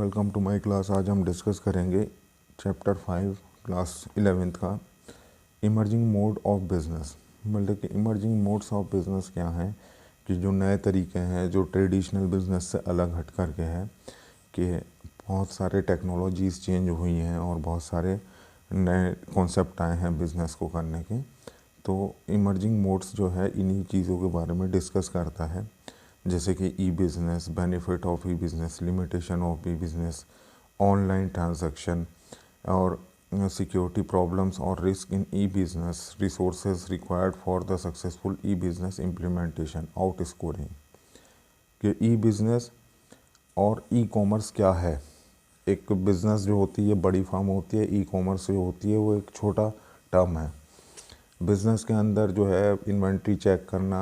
Welcome to my class. आज हम discuss करेंगे चैप्टर 5 क्लास 11th का इमर्जिंग मोड ऑफ बिज़नेस। मतलब कि इमर्जिंग मोड्स ऑफ बिज़नेस क्या हैं कि जो नए तरीके हैं जो ट्रेडिशनल बिज़नेस से अलग हट करके है कि बहुत सारे टेक्नोलॉजीज़ चेंज हुई हैं और बहुत सारे नए कॉन्सेप्ट आए हैं बिज़नेस को करने के। तो इमर्जिंग मोड्स जो है इन्हीं चीज़ों के बारे में डिस्कस करता है, जैसे कि e business, benefit of e business, limitation of e business, online transaction और सिक्योरिटी प्रॉब्लम्स और risk in e business, resources required for the successful e business implementation, outsourcing. कि ई बिज़नेस और e commerce क्या है। एक business जो होती है बड़ी फार्म होती है, ई कॉमर्स जो होती है वो एक छोटा टर्म है। बिज़नेस के अंदर जो है इन्वेंट्री चेक करना,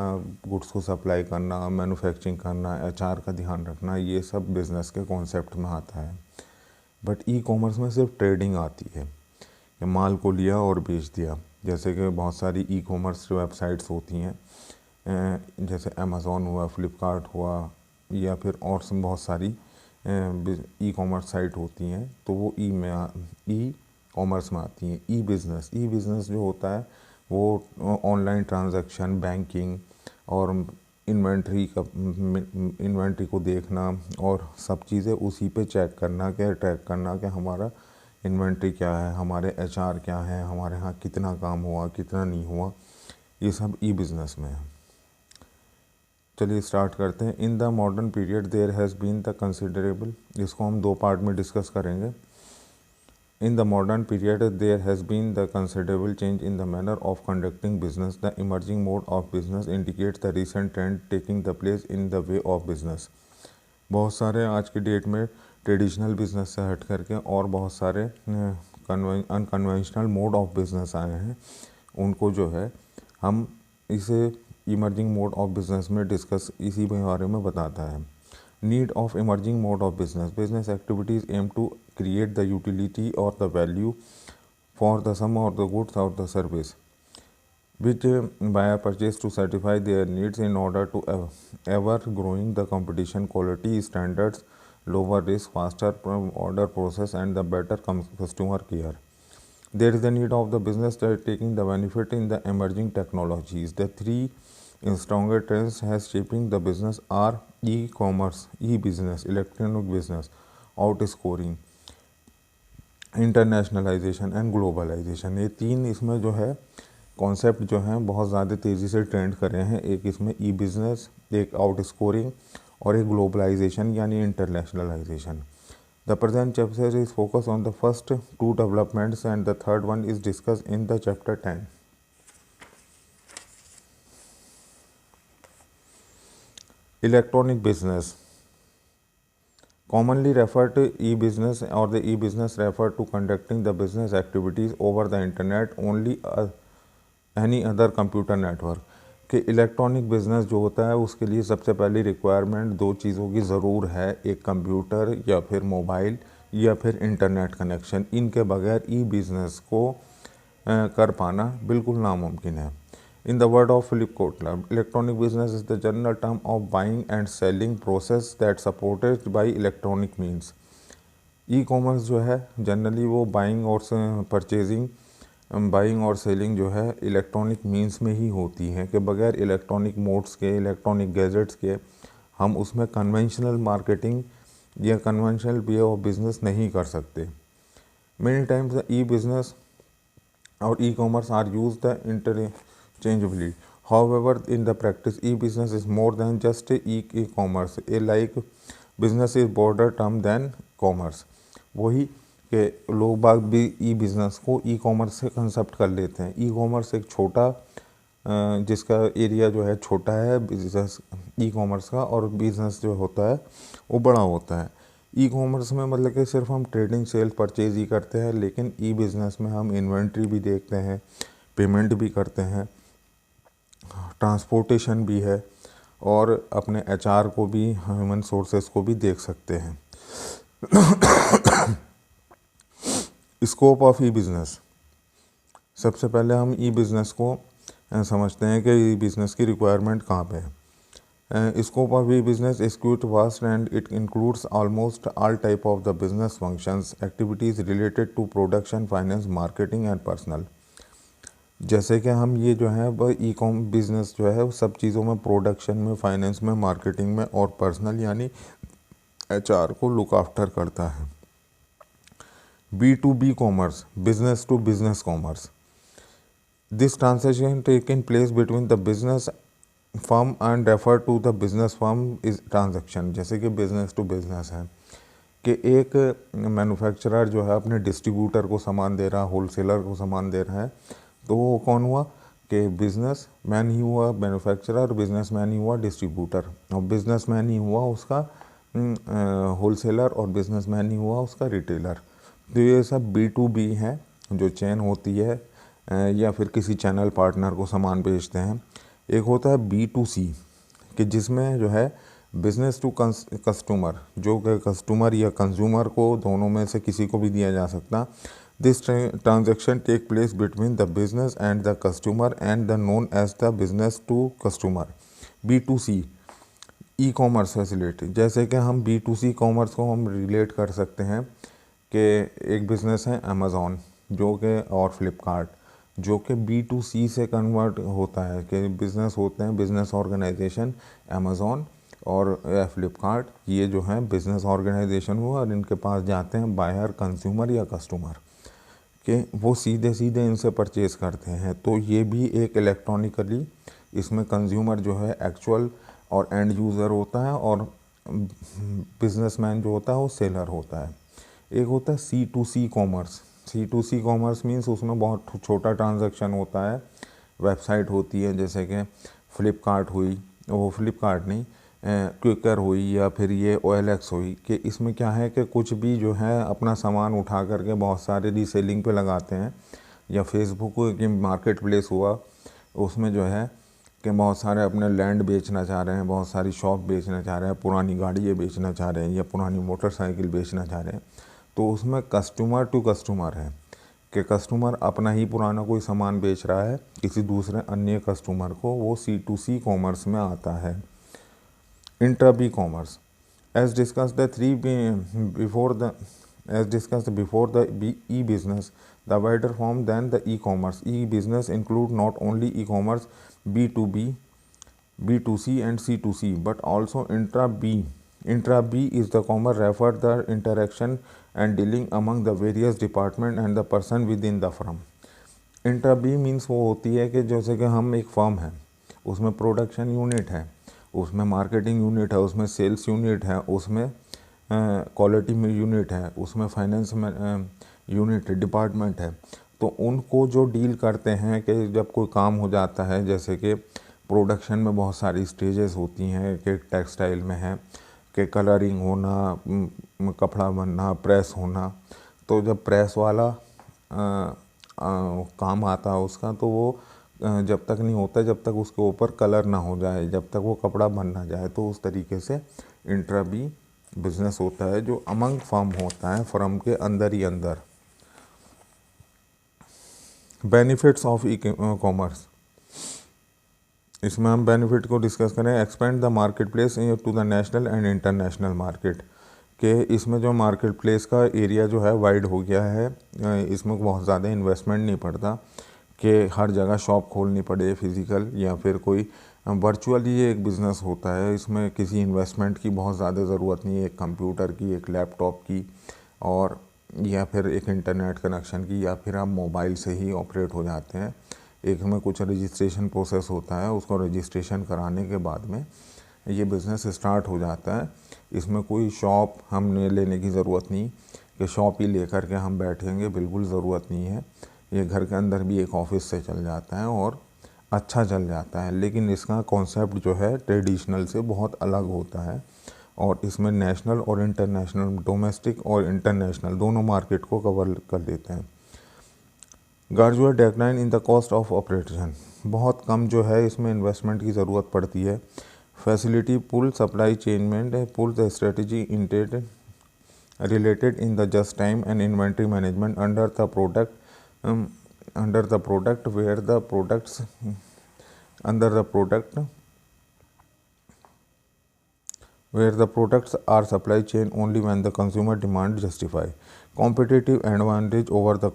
गुड्स को सप्लाई करना, मैन्युफैक्चरिंग करना, एचआर का ध्यान रखना, ये सब बिज़नेस के कॉन्सेप्ट में आता है। बट ई कॉमर्स में सिर्फ ट्रेडिंग आती है कि माल को लिया और बेच दिया। जैसे कि बहुत सारी ई कॉमर्स वेबसाइट्स होती हैं, जैसे अमेज़ॉन हुआ, फ्लिपकार्ट हुआ, या फिर और बहुत सारी ई कॉमर्स साइट होती हैं, तो वो ई कॉमर्स में आती हैं। ई बिज़नेस जो होता है वो ऑनलाइन ट्रांजैक्शन, बैंकिंग और इन्वेंट्री को देखना और सब चीज़ें उसी पे चेक करना, क्या ट्रैक करना कि हमारा इन्वेंट्री क्या है, हमारे एचआर क्या है, हमारे यहाँ कितना काम हुआ, कितना नहीं हुआ, ये सब ई बिज़नेस में है। चलिए स्टार्ट करते हैं। In the modern period there has been the considerable, इसको हम दो पार्ट में डिस्कस करेंगे। In the modern period, there has been the considerable change in the manner of conducting business. The emerging mode of business indicates the recent trend taking the place in the way of business. बहुत सारे आज की date में traditional business से हट करके और बहुत सारे अनकन्वेंशनल मोड ऑफ बिजनेस आए हैं। उनको जो है हम इसे इमर्जिंग मोड ऑफ बिजनेस में डिस्कस इसी के बारे में बताता है। Need of emerging mode of business. Business activities aim to create the utility or the value for the sum of the goods or the service which buyer purchase to satisfy their needs in order to ever growing the competition, quality standards, lower risk, faster order process and the better customer care. There is the need of the business that taking the benefit in the emerging technologies. The three stronger trends has shaping the business are e-commerce, e-business, electronic business, outscoring, internationalisation and globalisation. ये तीन इसमें जो है concept जो हैं बहुत ज़्यादा तेज़ी से ट्रेंड कर रहे हैं। एक इसमें ई बिज़नेस, एक आउट स्कोरिंग और एक ग्लोबलाइजेशन यानी internationalisation. The present chapter is focus on the first two developments and the third one is discuss in the chapter 10। Electronic business, commonly referred to e-business or the e-business refer to conducting the business activities over the internet only any other computer network। कि electronic business जो होता है उसके लिए सबसे पहली requirement दो चीज़ों की ज़रूर है, एक कंप्यूटर या फिर मोबाइल या फिर इंटरनेट कनेक्शन। इनके बगैर ई बिज़नेस को कर पाना बिल्कुल नामुमकिन है। In the word of Philip Kotler, electronic business is the general term of buying and selling process that supported by electronic means। E commerce जो है जनरली वो बाइंग और सेलिंग जो है इलेक्ट्रॉनिक मीन्स में ही होती है, कि बगैर इलेक्ट्रॉनिक मोड्स के, इलेक्ट्रॉनिक गैजेट्स के हम उसमें कन्वेंशनल मार्केटिंग या कन्वेंशनल वे ऑफ बिजनेस नहीं कर सकते। मेनी टाइम्स ई बिजनेस और e commerce are use the interchangeably. However, in the practice, e-business is more than just e-commerce. Like business is broader term than commerce. वही कि लोग बाग भी ई business को e commerce से कंसेप्ट कर लेते हैं। ई कॉमर्स एक छोटा जिसका एरिया जो है छोटा है बिजनेस ई कॉमर्स का, और बिज़नेस जो होता है वो बड़ा होता है। ई कॉमर्स में मतलब कि सिर्फ हम ट्रेडिंग सेल परचेज ही करते हैं, लेकिन ई बिज़नेस में हम इन्वेंट्री भी देखते हैं, पेमेंट भी करते हैं, ट्रांसपोर्टेशन भी है और अपने एचआर को भी, ह्यूमन सोर्सेस को भी देख सकते हैं। स्कोप ऑफ ई बिज़नेस, सबसे पहले हम ई बिज़नेस को समझते हैं कि ई बिज़नेस की रिक्वायरमेंट कहाँ पे है। Scope of e-business is quite vast and it includes almost all type of the business functions, activities related to production, finance, marketing and personal. जैसे कि हम ये जो है वह ई कॉम बिज़नेस जो है वो सब चीज़ों में, प्रोडक्शन में, फाइनेंस में, मार्केटिंग में और पर्सनल यानी HR को लुक आफ्टर करता है। B2B commerce, business to business commerce, this transaction taken place between the business firm and refer to the business firm is transaction. जैसे कि बिजनेस टू बिजनेस है कि एक मैन्युफैक्चरर जो है अपने डिस्ट्रीब्यूटर को सामान दे रहा है, होलसेलर को सामान दे रहा है, तो वो कौन हुआ कि बिजनेस मैन ही हुआ मैन्युफैक्चरर, बिजनेस मैन ही हुआ डिस्ट्रीब्यूटर, और बिजनेस मैन ही हुआ उसका होलसेलर, और बिजनेस मैन ही हुआ उसका रिटेलर। तो ये सब B2B है जो चेन होती है या फिर किसी चैनल पार्टनर को सामान बेचते हैं। एक होता है B2C कि जिसमें जो है बिजनेस टू कस्टमर, जो कि कस्टमर या कंज्यूमर को, दोनों में से किसी को भी दिया जा सकता। This transaction take place between the business and the customer and the known as the business to customer. B2C e commerce facility, जैसे कि हम B2C कॉमर्स को हम रिलेट कर सकते हैं कि एक बिज़नेस है अमेज़ॉन जो कि, और फ्लिपकार्ट जो कि B2C से कन्वर्ट होता है कि बिज़नेस होते हैं, बिज़नेस ऑर्गेनाइजेशन अमेज़ॉन और फ्लिपकार्ट, ये जो है बिज़नेस ऑर्गेनाइजेशन हुआ और इनके पास जाते हैं बायर, कंज्यूमर या कस्टमर कि वो सीधे सीधे इनसे परचेज़ करते हैं। तो ये भी एक इलेक्ट्रॉनिकली, इसमें कंज्यूमर जो है एक्चुअल और एंड यूज़र होता है और बिजनेसमैन जो होता है वो सेलर होता है। एक होता है C2C commerce. C2C commerce means उसमें बहुत छोटा ट्रांजैक्शन होता है, वेबसाइट होती है जैसे कि फ्लिपकार्ट हुई, वो फ्लिपकार्ट नहीं, क्विकर हुई या फिर ये OLX हुई, कि इसमें क्या है कि कुछ भी जो है अपना सामान उठा करके बहुत सारे रीसेलिंग पे लगाते हैं, या फेसबुक की मार्केट प्लेस हुआ, उसमें जो है कि बहुत सारे अपने लैंड बेचना चाह रहे हैं, बहुत सारी शॉप बेचना चाह रहे हैं, पुरानी गाड़ियाँ बेचना चाह रहे हैं या पुरानी मोटरसाइकिल बेचना चाह रहे हैं, तो उसमें कस्टमर टू कस्टमर है कि कस्टमर अपना ही पुराना कोई सामान बेच रहा है किसी दूसरे अन्य कस्टमर को, वो C2C कॉमर्स में आता है। Intra-B commerce, as discussed the three before the as discussed before the e-business, the wider form than the e-commerce. E-business include not only e-commerce, B2B, B2C and C2C, but also intra-B. Intra-B is the commerce refer the interaction and dealing among the various department and the person within the firm. Intra-B means वो होती है कि जैसे कि हम एक firm है, उसमें प्रोडक्शन यूनिट है, उसमें मार्केटिंग यूनिट है, उसमें सेल्स यूनिट है, उसमें क्वालिटी में यूनिट है, उसमें फाइनेंस में यूनिट डिपार्टमेंट है। तो उनको जो डील करते हैं कि जब कोई काम हो जाता है, जैसे कि प्रोडक्शन में बहुत सारी स्टेजेस होती हैं कि टेक्सटाइल में है कि कलरिंग होना, कपड़ा बनना, प्रेस होना, तो जब प्रेस वाला काम आता है उसका, तो वो जब तक नहीं होता जब तक उसके ऊपर कलर ना हो जाए, जब तक वो कपड़ा बन ना जाए, तो उस तरीके से इंट्रा-बी बिजनेस होता है जो अमंग फर्म होता है, फर्म के अंदर ही अंदर। बेनिफिट्स ऑफ ई कॉमर्स, इसमें हम बेनिफिट को डिस्कस करें। Expand the market place to the national and international market, कि इसमें जो मार्केट प्लेस का एरिया जो है वाइड हो गया है, इसमें बहुत ज़्यादा इन्वेस्टमेंट नहीं पड़ता कि हर जगह शॉप खोलनी पड़े फिज़िकल, या फिर कोई वर्चुअली ये एक बिज़नेस होता है, इसमें किसी इन्वेस्टमेंट की बहुत ज़्यादा ज़रूरत नहीं है, एक कंप्यूटर की, एक लैपटॉप की, और या फिर एक इंटरनेट कनेक्शन की, या फिर आप मोबाइल से ही ऑपरेट हो जाते हैं। एक में कुछ रजिस्ट्रेशन प्रोसेस होता है, उसको रजिस्ट्रेशन कराने के बाद में ये बिज़नेस स्टार्ट हो जाता है। इसमें कोई शॉप हमने लेने की ज़रूरत नहीं कि शॉप ही लेकर के हम बैठेंगे, बिल्कुल ज़रूरत नहीं है। ये घर के अंदर भी एक ऑफिस से चल जाता है और अच्छा चल जाता है, लेकिन इसका कॉन्सेप्ट जो है ट्रेडिशनल से बहुत अलग होता है, और इसमें नेशनल और इंटरनेशनल, डोमेस्टिक और इंटरनेशनल दोनों मार्केट को कवर कर देते हैं। Gradual decline in the cost of operation, बहुत कम जो है इसमें इन्वेस्टमेंट की ज़रूरत पड़ती है। फैसिलिटी पुल सप्लाई चेन में pull the strategy intend related in the just time and inventory management under the product where the products under the product where the products are supply chain only when the consumer demand justify. Competitive advantage over the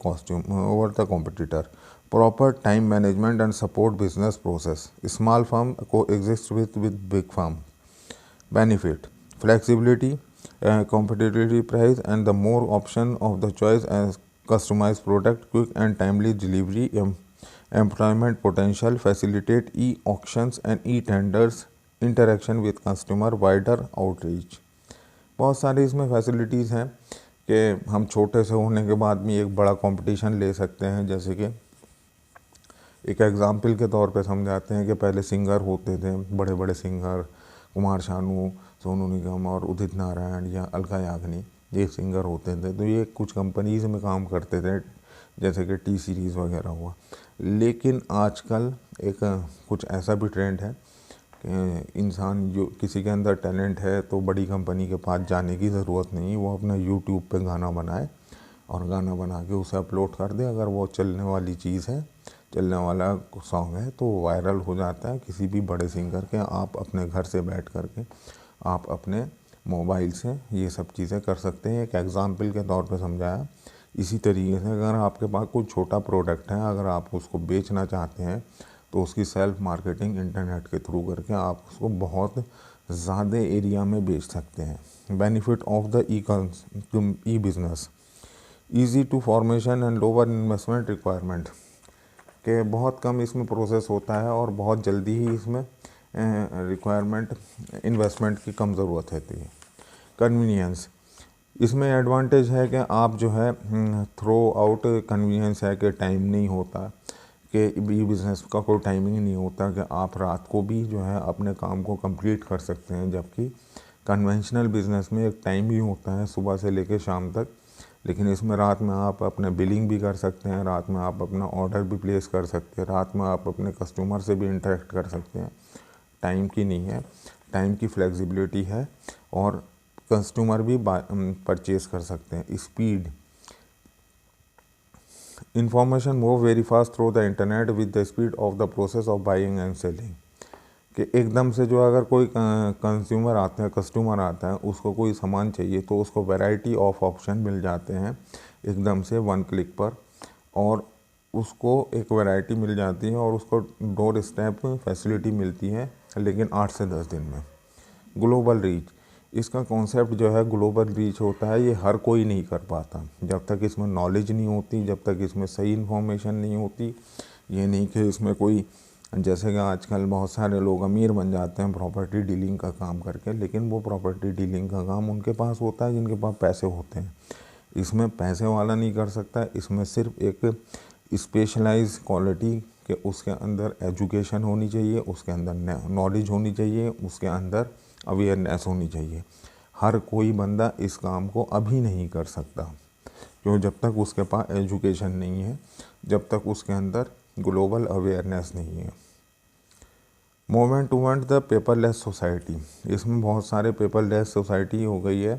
competitor. Proper time management and support business process. Small firm coexist with big firm. Benefit: flexibility, competitive price, and the more option of the choice as customized product, quick and timely delivery. Employment potential: facilitate e-auctions and e-tenders, interaction with customer, wider outreach. बहुत सारी इसमें facilities हैं कि हम छोटे से होने के बाद भी एक बड़ा कंपटीशन ले सकते हैं। जैसे कि एक एग्ज़ाम्पल के तौर पे समझाते हैं कि पहले सिंगर होते थे, बड़े बड़े सिंगर, कुमार शानू, सोनू निगम और उदित नारायण या अलका याग्निक, ये सिंगर होते थे। तो ये कुछ कंपनीज़ में काम करते थे, जैसे कि टी सीरीज़ वगैरह हुआ। लेकिन आजकल एक कुछ ऐसा भी ट्रेंड है कि इंसान जो किसी के अंदर टैलेंट है तो बड़ी कंपनी के पास जाने की ज़रूरत नहीं, वो अपना यूट्यूब पे गाना बनाए और गाना बना के उसे अपलोड कर दे। अगर वो चलने वाली चीज़ है, चलने वाला सॉन्ग है, तो वायरल हो जाता है किसी भी बड़े सिंगर के। आप अपने घर से बैठ कर के आप अपने मोबाइल से ये सब चीज़ें कर सकते हैं। एक एग्ज़ाम्पल के तौर पे समझाया। इसी तरीके से अगर आपके पास कोई छोटा प्रोडक्ट है, अगर आप उसको बेचना चाहते हैं तो उसकी सेल्फ मार्केटिंग इंटरनेट के थ्रू करके आप उसको बहुत ज़्यादा एरिया में बेच सकते हैं। Benefit of the e business: easy to formation and lower investment requirement, कि बहुत कम इसमें प्रोसेस होता है और बहुत जल्दी ही इसमें रिक्वायरमेंट इन्वेस्टमेंट की कम ज़रूरत होती है। कन्वीनियंस: इसमें एडवांटेज है कि आप जो है थ्रो आउट कन्वीनियंस है कि टाइम नहीं होता, कि ई बिज़नेस का कोई टाइमिंग नहीं होता कि आप रात को भी जो है अपने काम को कंप्लीट कर सकते हैं। जबकि कन्वेंशनल बिज़नेस में एक टाइम ही होता है सुबह से लेकर शाम तक, लेकिन इसमें रात में आप अपने बिलिंग भी कर सकते हैं, रात में आप अपना ऑर्डर भी प्लेस कर सकते हैं, रात में आप अपने कस्टमर से भी इंटरेक्ट कर सकते हैं। टाइम की नहीं है, टाइम की फ्लेक्सिबिलिटी है और कस्टमर भी परचेज कर सकते हैं। Speed: information move very fast through the internet with the speed of the process of buying and selling, कि एकदम से जो अगर कोई कंज्यूमर आता है, कस्टमर आता है, उसको कोई सामान चाहिए तो उसको वैरायटी ऑफ ऑप्शन मिल जाते हैं एकदम से वन क्लिक पर, और उसको एक वैरायटी मिल जाती है और उसको डोर स्टेप फैसिलिटी मिलती है, लेकिन 8 से 10 दिन में। ग्लोबल रीच: इसका कॉन्सेप्ट जो है ग्लोबल रीच होता है, ये हर कोई नहीं कर पाता जब तक इसमें नॉलेज नहीं होती, जब तक इसमें सही इन्फॉर्मेशन नहीं होती। ये नहीं कि इसमें कोई, जैसे कि आजकल बहुत सारे लोग अमीर बन जाते हैं प्रॉपर्टी डीलिंग का काम करके, लेकिन वो प्रॉपर्टी डीलिंग का काम उनके पास होता है जिनके पास पैसे होते हैं। इसमें पैसे वाला नहीं कर सकता, इसमें सिर्फ एक स्पेशलाइज क्वालिटी के उसके अंदर एजुकेशन होनी चाहिए, उसके अंदर नॉलेज होनी चाहिए, उसके अंदर अवेयरनेस होनी चाहिए। हर कोई बंदा इस काम को अभी नहीं कर सकता, क्यों? जब तक उसके पास एजुकेशन नहीं है, जब तक उसके अंदर ग्लोबल अवेयरनेस नहीं है। Movement toward the paperless society: इसमें बहुत सारे पेपरलेस सोसाइटी हो गई है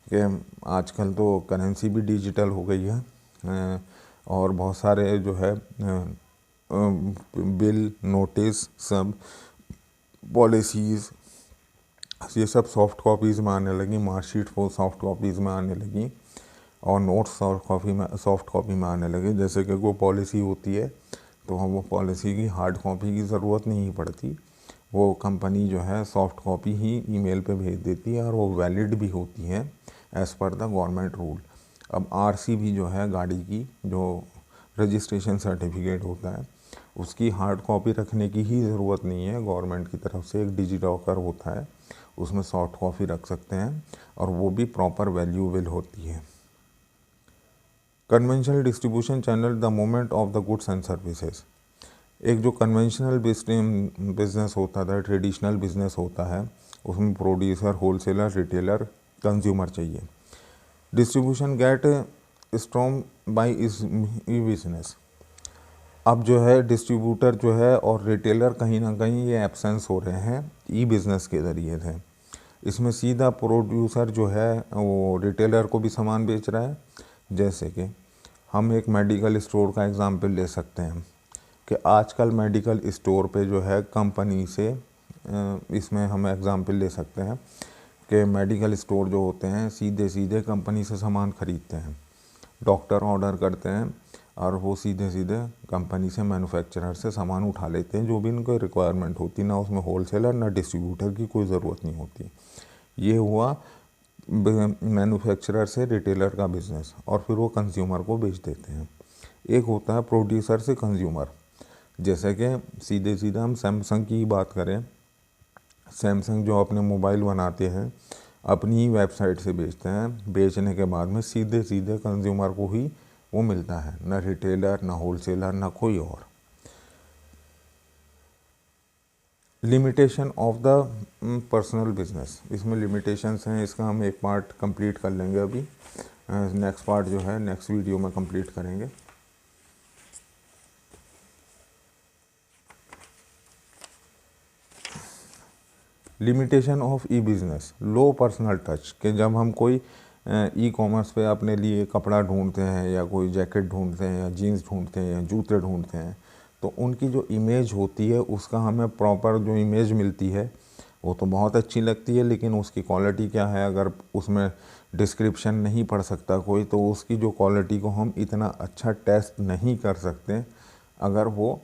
कि आजकल तो करेंसी भी डिजिटल हो गई है, और बहुत सारे जो है बिल, नोटिस, सब पॉलिसीज़, ये सब सॉफ्ट कॉपीज़ में आने लगी, मार्कशीट वो सॉफ्ट कॉपीज़ में आने लगी, और नोट्स सॉफ्ट कॉपी में आने लगे। जैसे कि कोई पॉलिसी होती है तो हम वो पॉलिसी की हार्ड कॉपी की ज़रूरत नहीं पड़ती, वो कंपनी जो है सॉफ्ट कॉपी ही ईमेल पे भेज देती है और वो वैलिड भी होती है as per the government rule. अब आरसी भी जो है गाड़ी की जो रजिस्ट्रेशन सर्टिफिकेट होता है, उसकी हार्ड कॉपी रखने की ही ज़रूरत नहीं है। गवर्नमेंट की तरफ से एक डिजिलॉकर होता है, उसमें सॉफ्ट कॉपी रख सकते हैं और वो भी प्रॉपर वैल्यूएबल होती है। Conventional distribution channel: the movement of the goods and services. एक जो कन्वेंशनल बिजनेस होता था, ट्रेडिशनल बिजनेस होता है, उसमें प्रोड्यूसर, होलसेलर, रिटेलर, कंज्यूमर चाहिए। डिस्ट्रीब्यूशन गेट स्ट्रॉन्ग बाय इस ई बिजनेस। अब जो है डिस्ट्रीब्यूटर जो है और रिटेलर कहीं ना कहीं ये एब्सेंस हो रहे हैं ई बिज़नेस के ज़रिए से। इसमें सीधा प्रोड्यूसर जो है वो रिटेलर को भी सामान बेच रहा है। जैसे कि हम एक मेडिकल स्टोर का एग्जांपल ले सकते हैं कि आजकल मेडिकल स्टोर पे जो है कंपनी से, इसमें हम एग्जांपल ले सकते हैं कि मेडिकल स्टोर जो होते हैं सीधे सीधे कंपनी से सामान खरीदते हैं, डॉक्टर ऑर्डर करते हैं और वो सीधे सीधे कंपनी से, मैन्युफैक्चरर से सामान उठा लेते हैं जो भी इनको रिक्वायरमेंट होती, ना उसमें होलसेलर ना डिस्ट्रीब्यूटर की कोई ज़रूरत नहीं होती। ये हुआ मैन्युफैक्चरर से रिटेलर का बिज़नेस, और फिर वो कंज्यूमर को बेच देते हैं। एक होता है प्रोड्यूसर से कंज्यूमर, जैसे कि सीधे सीधे हम सैमसंग की बात करें, सैमसंग जो अपने मोबाइल बनाते हैं अपनी ही वेबसाइट से बेचते हैं, बेचने के बाद में सीधे सीधे कंज्यूमर को ही वो मिलता है, ना रिटेलर ना होलसेलर ना कोई और। Limitation of the personal business, इसमें लिमिटेशंस हैं, इसका हम एक पार्ट कंप्लीट कर लेंगे अभी, नेक्स्ट पार्ट जो है नेक्स्ट वीडियो में कंप्लीट करेंगे। Limitation of e business, low personal touch, कि जब हम कोई ई कॉमर्स पे अपने लिए कपड़ा ढूंढते हैं या कोई जैकेट ढूंढते हैं या जीन्स ढूंढते हैं या जूते ढूंढते हैं, तो उनकी जो इमेज होती है उसका हमें प्रॉपर जो इमेज मिलती है वो तो बहुत अच्छी लगती है, लेकिन उसकी क्वालिटी क्या है, अगर उसमें डिस्क्रिप्शन नहीं पढ़ सकता कोई तो उसकी जो क्वालिटी को हम इतना अच्छा टेस्ट नहीं कर सकते अगर वो,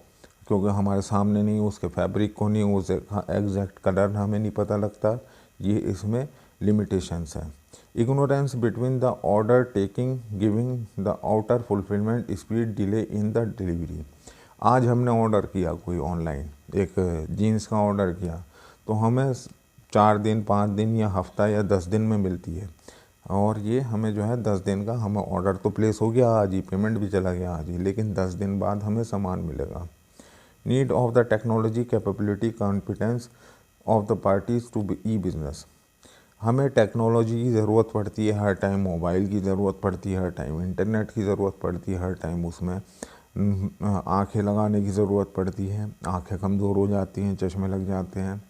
क्योंकि हमारे सामने नहीं, उसके फैब्रिक को नहीं, उस एग्जैक्ट कलर हमें नहीं पता लगता, ये इसमें लिमिटेशंस है। Ignorance between the order taking giving the outer fulfilment speed delay in the delivery. आज हमने ऑर्डर किया कोई ऑनलाइन एक जीन्स का ऑर्डर किया, तो हमें 4 दिन 5 दिन या हफ्ता या 10 दिन में मिलती है, और ये हमें जो है 10 दिन का, हमें ऑर्डर तो प्लेस हो गया आज ही, पेमेंट भी चला गया आज ही, लेकिन 10 दिन बाद हमें सामान मिलेगा। Need of the technology capability confidence of the parties to e business, हमें टेक्नोलॉजी की ज़रूरत पड़ती है हर टाइम, मोबाइल की ज़रूरत पड़ती है हर टाइम, इंटरनेट की ज़रूरत पड़ती है हर टाइम, उसमें आंखें लगाने की ज़रूरत पड़ती है, आंखें कमज़ोर हो जाती हैं, चश्मे लग जाते हैं,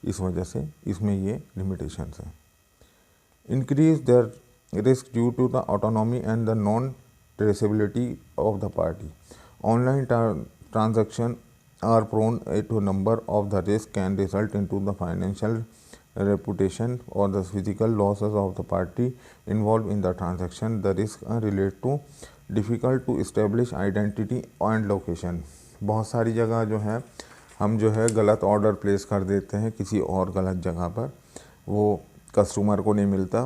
इस वजह से इसमें ये लिमिटेशंस हैं। Increase their risk due to the autonomy and the non traceability of the party, online transaction are prone to a number of the risk can result into the financial reputation or the physical losses of the party involved in the transaction. The risks are related to difficult to establish identity and location, बहुत सारी जगह जो है हम जो है गलत order place कर देते हैं किसी और गलत जगह पर, वो कस्टमर को नहीं मिलता,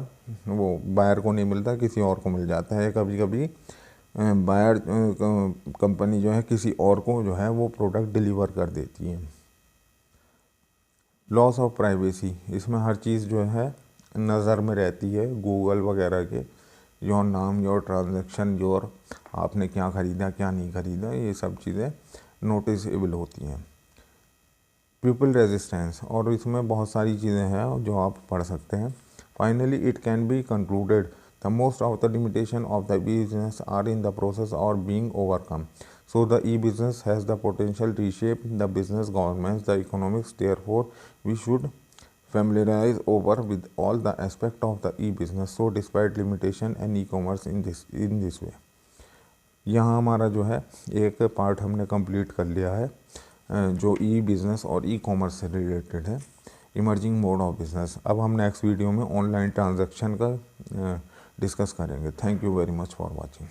वो बायर को नहीं मिलता, किसी और को मिल जाता है। कभी कभी बायर कंपनी जो है किसी और को जो है वो प्रोडक्ट डिलीवर कर देती है। लॉस ऑफ प्राइवेसी, इसमें हर चीज़ जो है नज़र में रहती है, गूगल वगैरह के, योर नाम, योर ट्रांजैक्शन, योर आपने क्या ख़रीदा क्या नहीं ख़रीदा, ये सब चीज़ें नोटिसेबल होती हैं। पीपल रेजिस्टेंस, और इसमें बहुत सारी चीज़ें हैं जो आप पढ़ सकते हैं। Finally it can be concluded the most of the limitation of the e-business are in the process or being overcome. So the e-business has the potential to reshape the business governance, the economics. Therefore, we should familiarize over with all the aspect of the e-business. So despite limitation and e-commerce in this way. यहाँ हमारा जो है एक part हमने complete कर लिया है जो ई बिज़नेस और ई कॉमर्स से रिलेटेड है, इमर्जिंग मोड ऑफ बिज़नेस। अब हम नेक्स्ट वीडियो में ऑनलाइन ट्रांजैक्शन का डिस्कस करेंगे। Thank you very much for watching.